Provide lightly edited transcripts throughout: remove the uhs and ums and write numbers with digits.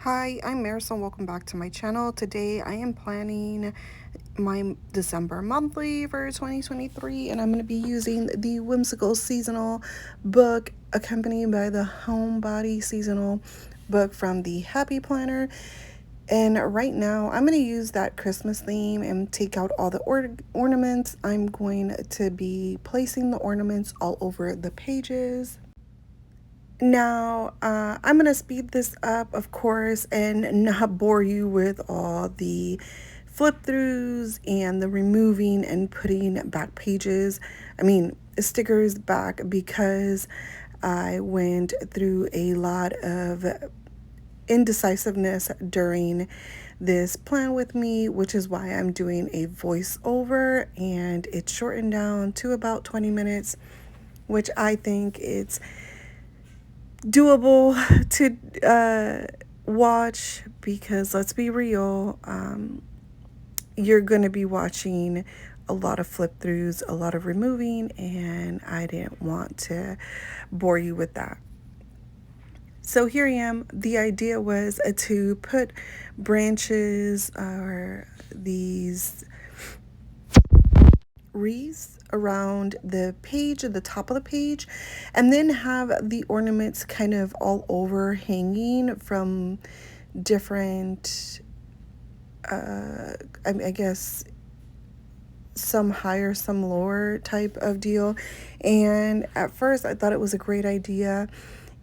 Hi, I'm Marysol. Welcome back to my channel. Today I am planning my December monthly for 2023, and I'm going to be using the Whimsical Seasonal book accompanied by the Homebody Seasonal book from the Happy Planner. And right now I'm going to use that Christmas theme and take out all the ornaments. I'm going to be placing the ornaments all over the pages. Now, I'm going to speed this up, of course, and not bore you with all the flip throughs and the removing and putting back pages. Stickers back, because I went through a lot of indecisiveness during this plan with me, which is why I'm doing a voiceover, and it's shortened down to about 20 minutes, which I think it's doable to watch, because let's be real, you're going to be watching a lot of flip throughs, a lot of removing, and I didn't want to bore you with that. So here I am. The idea was to put branches or these wreaths around the page, at the top of the page, and then have the ornaments kind of all over, hanging from different I guess some higher, some lower type of deal. And at first I thought it was a great idea,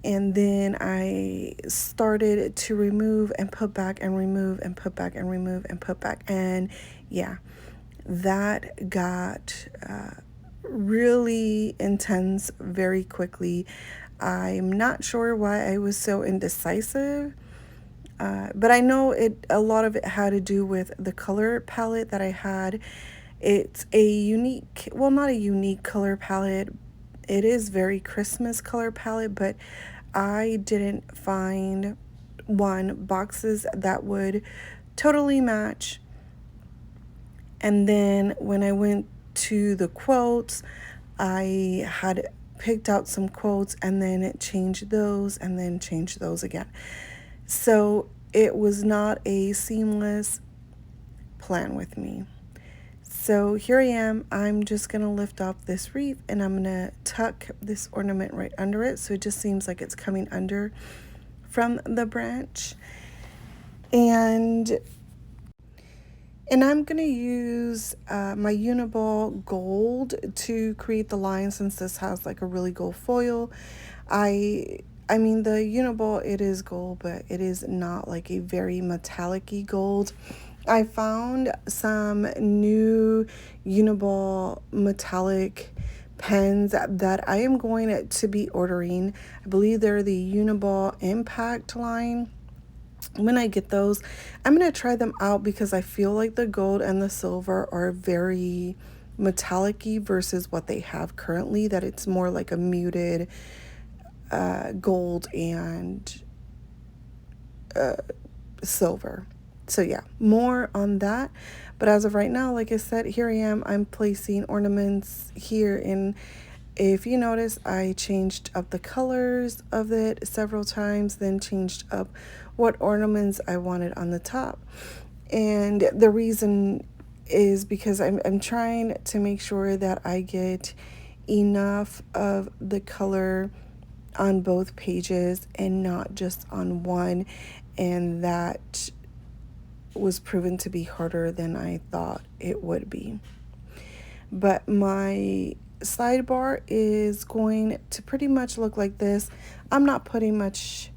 and then I started to remove and put back and remove and put back and remove and put back, and yeah, that got really intense very quickly. I'm not sure why I was so indecisive, but I know a lot of it had to do with the color palette that I had. It's a unique, well, not a unique color palette. It is very Christmas color palette, but I didn't find boxes that would totally match. And then when I went to the quotes, I had picked out some quotes and then it changed those and then changed those again. So it was not a seamless plan with me. So here I am. I'm just going to lift off this wreath and I'm going to tuck this ornament right under it, so it just seems like it's coming under from the branch. And I'm going to use my Uniball gold to create the line, since this has like a really gold foil. The Uniball, it is gold, but it is not like a very metallic-y gold. I found some new Uniball metallic pens that I am going to be ordering. I believe they're the Uniball Impact line. When I get those, I'm going to try them out, because I feel like the gold and the silver are very metallic-y versus what they have currently, that it's more like a muted gold and silver. So yeah, more on that. But as of right now, like I said, here I am. I'm placing ornaments here, and if you notice, I changed up the colors of it several times, then changed up what ornaments I wanted on the top. And the reason is because I'm trying to make sure that I get enough of the color on both pages and not just on one, and that was proven to be harder than I thought it would be. But my sidebar is going to pretty much look like this. I'm not putting much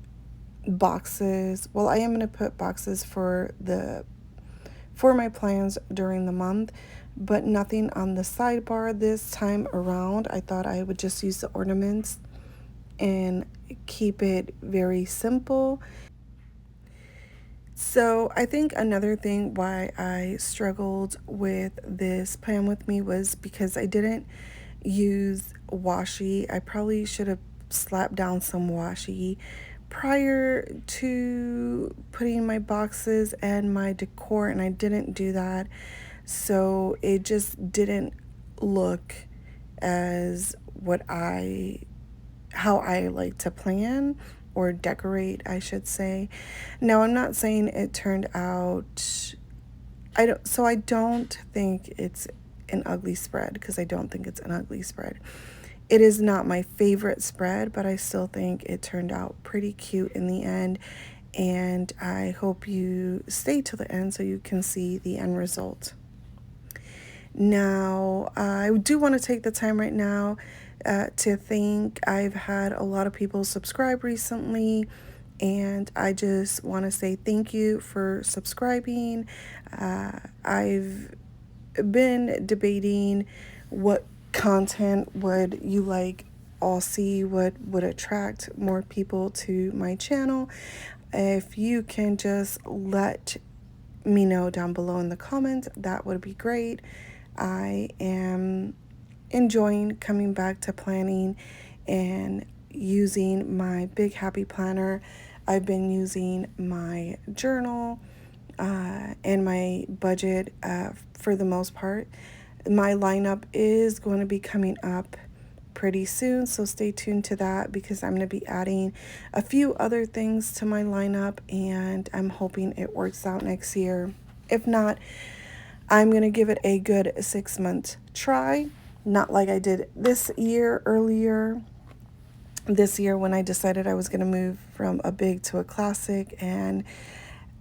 boxes. Well, I am going to put boxes for my plans during the month, but nothing on the sidebar this time around. I thought I would just use the ornaments and keep it very simple. So I think another thing why I struggled with this plan with me was because I didn't use washi. I probably should have slapped down some washi prior to putting my boxes and my decor, and I didn't do that. So it just didn't look as how I like to plan, or decorate, I should say. Now, I'm not saying it turned out, I don't think it's an ugly spread, because I don't think it's an ugly spread. It is not my favorite spread, but I still think it turned out pretty cute in the end. And I hope you stay to the end so you can see the end result. Now, I do want to take the time right now to thank, I've had a lot of people subscribe recently, and I just want to say thank you for subscribing. I've been debating what content would you like all see, what would attract more people to my channel. If you can just let me know down below in the comments, that would be great. I am enjoying coming back to planning and using my Big Happy Planner. I've been using my journal and my budget for the most part. My lineup is going to be coming up pretty soon, so stay tuned to that, because I'm going to be adding a few other things to my lineup, and I'm hoping it works out next year. If not, I'm going to give it a good 6 month try, not like I did this year earlier this year when I decided I was going to move from a big to a classic, and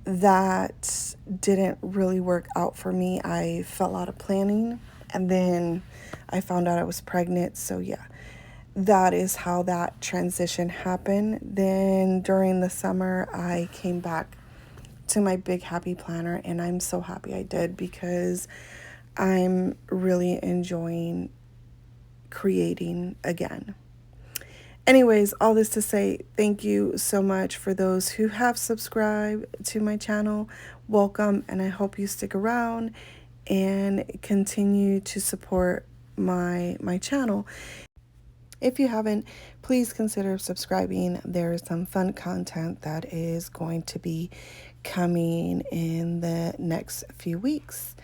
that didn't really work out for me. I fell out of planning, and then I found out I was pregnant. So yeah, that is how that transition happened. Then during the summer, I came back to my Big Happy Planner, and I'm so happy I did, because I'm really enjoying creating again. Anyways, all this to say, thank you so much for those who have subscribed to my channel. Welcome, and I hope you stick around and continue to support my channel. If you haven't, please consider subscribing. There is some fun content that is going to be coming in the next few weeks.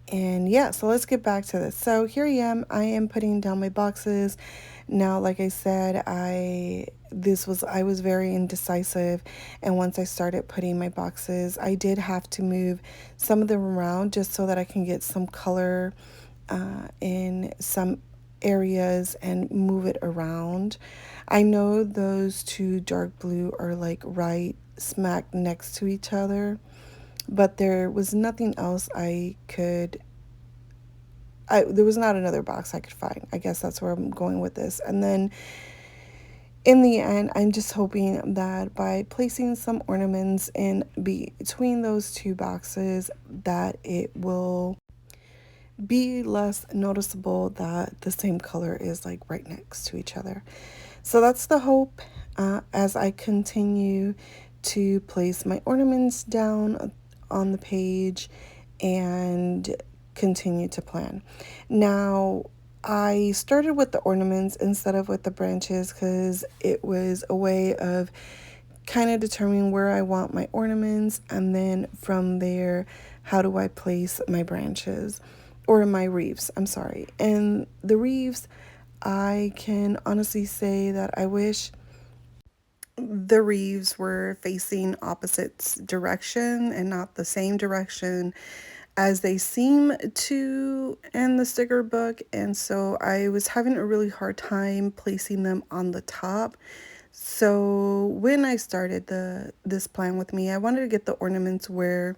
And yeah, so let's get back to this. So here I am putting down my boxes. Now, like I said, I was very indecisive, and once I started putting my boxes, I did have to move some of them around just so that I can get some color in some areas and move it around. I know those two dark blue are like right smack next to each other, but there was nothing else there was not another box I could find. I guess that's where I'm going with this. And then in the end, I'm just hoping that by placing some ornaments in between those two boxes, that it will be less noticeable that the same color is like right next to each other. So that's the hope as I continue to place my ornaments down on the page and continue to plan. Now, I started with the ornaments instead of with the branches, because it was a way of kind of determining where I want my ornaments, and then from there, how do I place my branches, or my wreaths, I'm sorry. And the wreaths, I can honestly say that I wish the wreaths were facing opposite direction and not the same direction as they seem to in the sticker book. And so I was having a really hard time placing them on the top. So when I started this plan with me, I wanted to get the ornaments where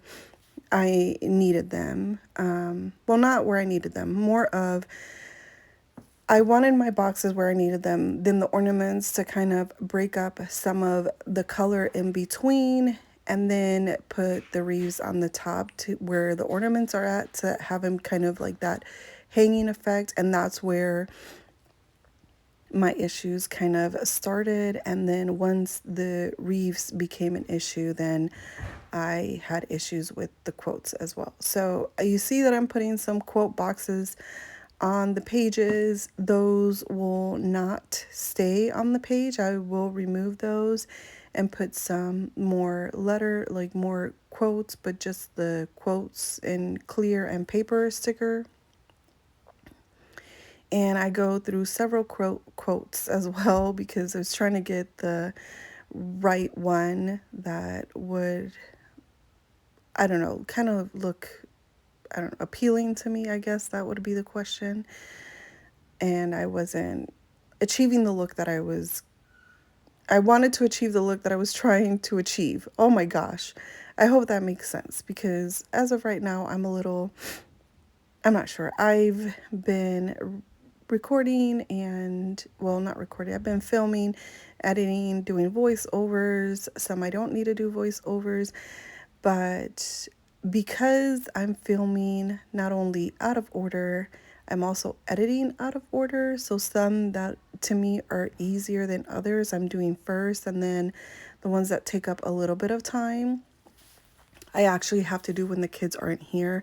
I needed them. Well, not where I needed them, more of I wanted my boxes where I needed them, then the ornaments to kind of break up some of the color in between, and then put the wreaths on the top to where the ornaments are at, to have them kind of like that hanging effect. And that's where my issues kind of started. And then once the wreaths became an issue, then I had issues with the quotes as well. So you see that I'm putting some quote boxes on the pages. Those will not stay on the page. I will remove those and put some more like more quotes, but just the quotes in clear and paper sticker. And I go through several quotes as well, because I was trying to get the right one that would, I don't know, kind of look, I don't know, appealing to me, I guess that would be the question. And I wasn't achieving the look that I wanted to achieve the look that I was trying to achieve. Oh my gosh. I hope that makes sense because as of right now, I'm not sure. I've been recording and, well, not recording, I've been filming, editing, doing voiceovers. Some I don't need to do voiceovers, but because I'm filming not only out of order, I'm also editing out of order. So some that to me are easier than others, I'm doing first, and then the ones that take up a little bit of time, I actually have to do when the kids aren't here,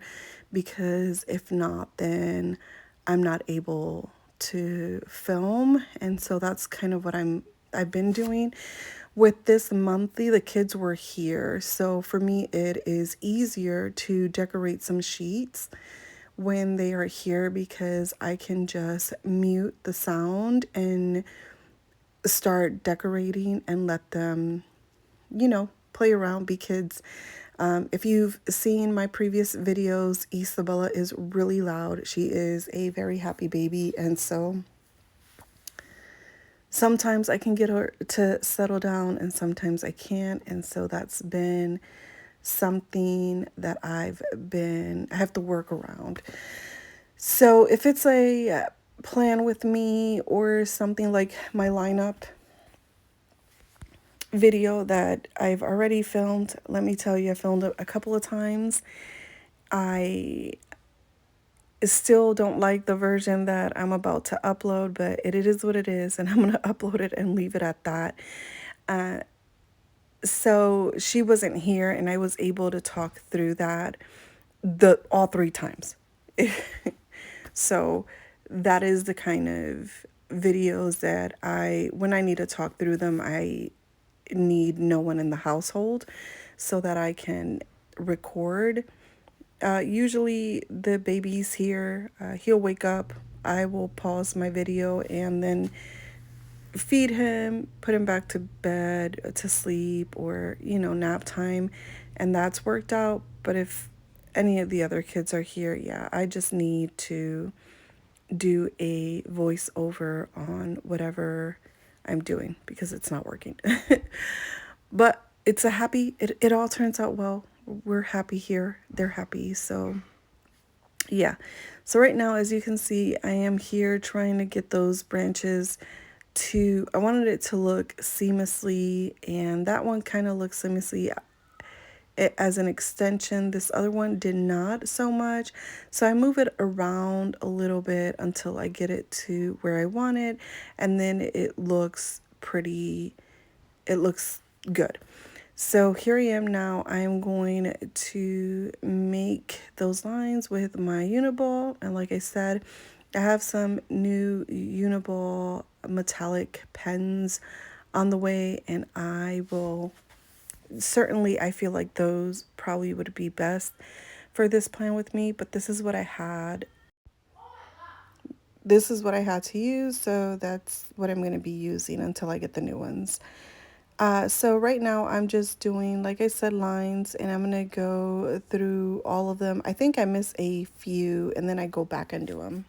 because if not, then I'm not able to film. And so that's kind of what I've been doing. With this monthly, the kids were here. So for me, it is easier to decorate some sheets when they are here because I can just mute the sound and start decorating and let them, play around, be kids. If you've seen my previous videos, Isabella is really loud. She is a very happy baby. And so sometimes I can get her to settle down and sometimes I can't. And so that's been something that I have to work around. So if it's a plan with me or something like my lineup video that I've already filmed, let me tell you, I filmed it a couple of times. I still don't like the version that I'm about to upload, but it is what it is, and I'm going to upload it and leave it at that. Uh, so she wasn't here, and I was able to talk through that all three times. So that is the kind of videos that when I need to talk through them, I need no one in the household so that I can record. Usually the baby's here, he'll wake up, I will pause my video and then feed him, put him back to bed to sleep or, nap time. And that's worked out. But if any of the other kids are here, yeah, I just need to do a voiceover on whatever I'm doing because it's not working. But it all turns out well. We're happy here. They're happy. So yeah. So right now, as you can see, I am here trying to get those branches I wanted it to look seamlessly, and that one kind of looks seamlessly as an extension. This other one did not so much. So I move it around a little bit until I get it to where I want it, and then it looks pretty, it looks good. So here I am now. I'm going to make those lines with my Uniball. And like I said, I have some new Uniball metallic pens on the way. And I feel like those probably would be best for this plan with me. But this is what I had. This is what I had to use. So that's what I'm going to be using until I get the new ones. So right now I'm just doing, like I said, lines, and I'm going to go through all of them. I think I miss a few and then I go back and do them.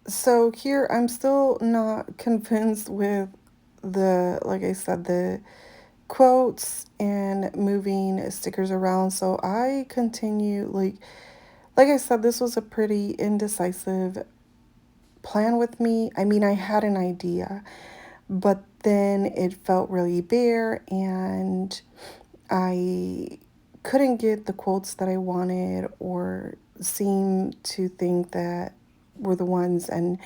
So here I'm still not convinced with like I said, the quotes and moving stickers around. So I continue, like I said, this was a pretty indecisive plan with me. I mean, I had an idea, but then it felt really bare and I couldn't get the quotes that I wanted or seem to think that were the ones. And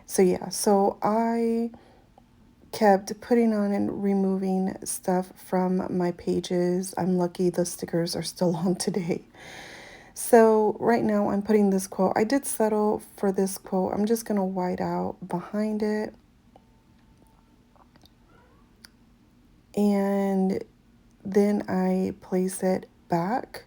so, yeah, so I kept putting on and removing stuff from my pages. I'm lucky the stickers are still on today. So right now I'm putting this quote. I did settle for this quote. I'm just going to white out behind it. And then I place it back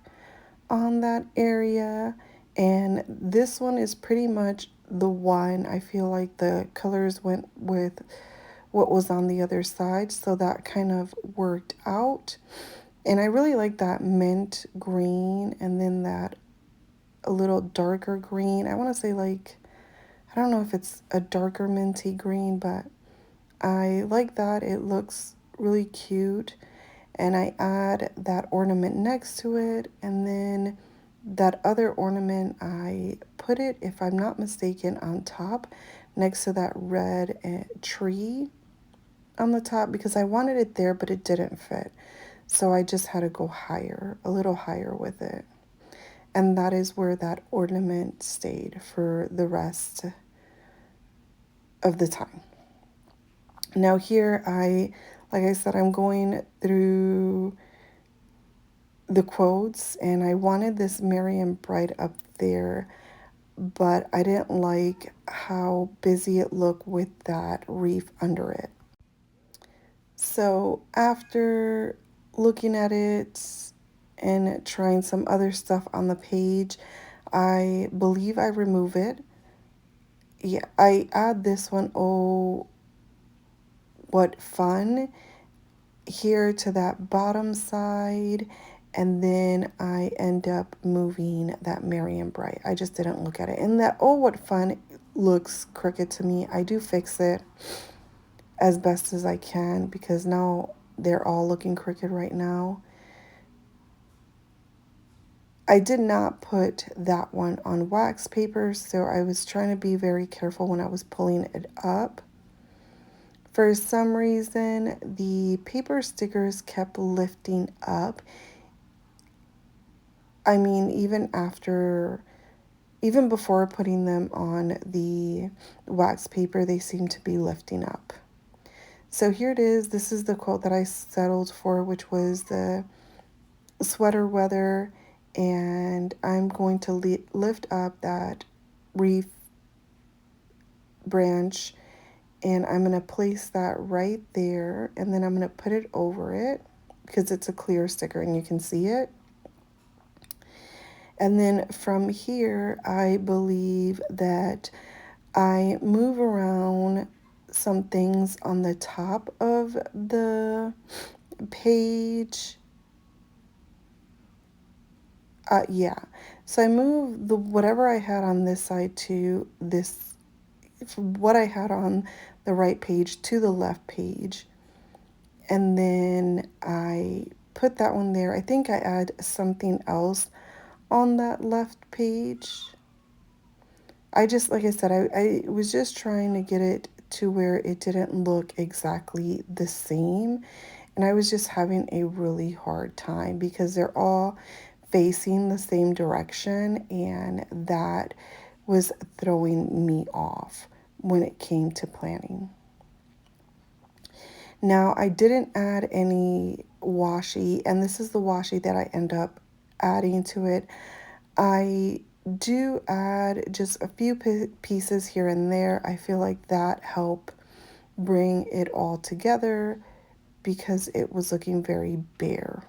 on that area. And this one is pretty much the one. I feel like the colors went with what was on the other side, so that kind of worked out. And I really like that mint green and then that a little darker green. I want to say like, I don't know if it's a darker minty green, but I like that. It looks really cute. And I add that ornament next to it, and then that other ornament, I put it, if I'm not mistaken, on top next to that red tree on the top, because I wanted it there but it didn't fit. So I just had to go higher, a little higher with it. And that is where that ornament stayed for the rest of the time. Now here like I said, I'm going through the quotes, and I wanted this Marian Bride up there, but I didn't like how busy it looked with that reef under it. So after looking at it and trying some other stuff on the page, I believe I remove it. Yeah, I add this one, oh, what fun, here to that bottom side, and then I end up moving that Marian Bright. I just didn't look at it. And that oh what fun looks crooked to me. I do fix it as best as I can because now they're all looking crooked right now. I did not put that one on wax paper, so I was trying to be very careful when I was pulling it up. For some reason, the paper stickers kept lifting up. I mean, even before putting them on the wax paper, they seem to be lifting up. So here it is. This is the quote that I settled for, which was the sweater weather. And I'm going to lift up that reef branch, and I'm going to place that right there. And then I'm going to put it over it because it's a clear sticker and you can see it. And then from here, I believe that I move around some things on the top of the page. Yeah. So I move the whatever I had on this side to this, what I had on the right page to the left page. And then I put that one there. I think I add something else on that left page. I just, like I said, I was just trying to get it to where it didn't look exactly the same. And I was just having a really hard time because they're all facing the same direction. And that was throwing me off when it came to planning. Now, I didn't add any washi, and this is the washi that I end up adding to it. I do add just a few pieces here and there. I feel like that helped bring it all together because it was looking very bare.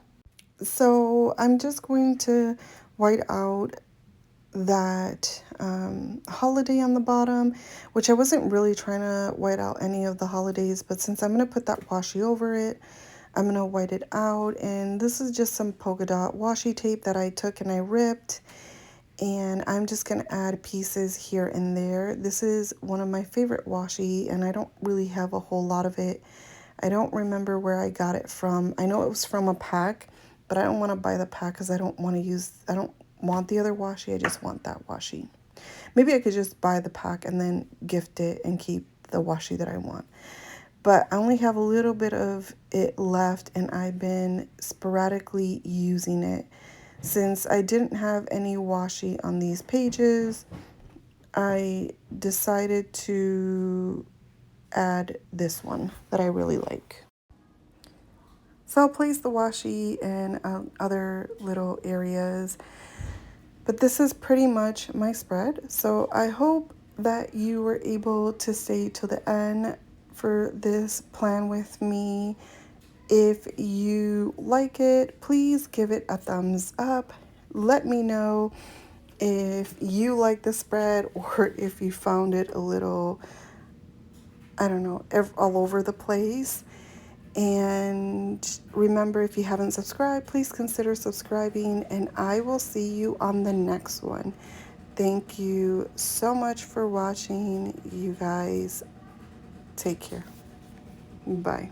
So I'm just going to white out that holiday on the bottom, which I wasn't really trying to white out any of the holidays, but since I'm going to put that washi over it, I'm going to white it out. And this is just some polka dot washi tape that I took and I ripped. And I'm just going to add pieces here and there. This is one of my favorite washi, and I don't really have a whole lot of it. I don't remember where I got it from. I know it was from a pack, but I don't want to buy the pack because I don't want the other washi. I just want that washi. Maybe I could just buy the pack and then gift it and keep the washi that I want. But I only have a little bit of it left, and I've been sporadically using it. Since I didn't have any washi on these pages, I decided to add this one that I really like. So I'll place the washi in other little areas. But this is pretty much my spread. So I hope that you were able to stay to the end for this plan with me. If you like it, please give it a thumbs up. Let me know if you like the spread or if you found it a little I don't know, all over the place. And remember, if you haven't subscribed, please consider subscribing, and I will see you on the next one. Thank you so much for watching. You guys take care. Bye.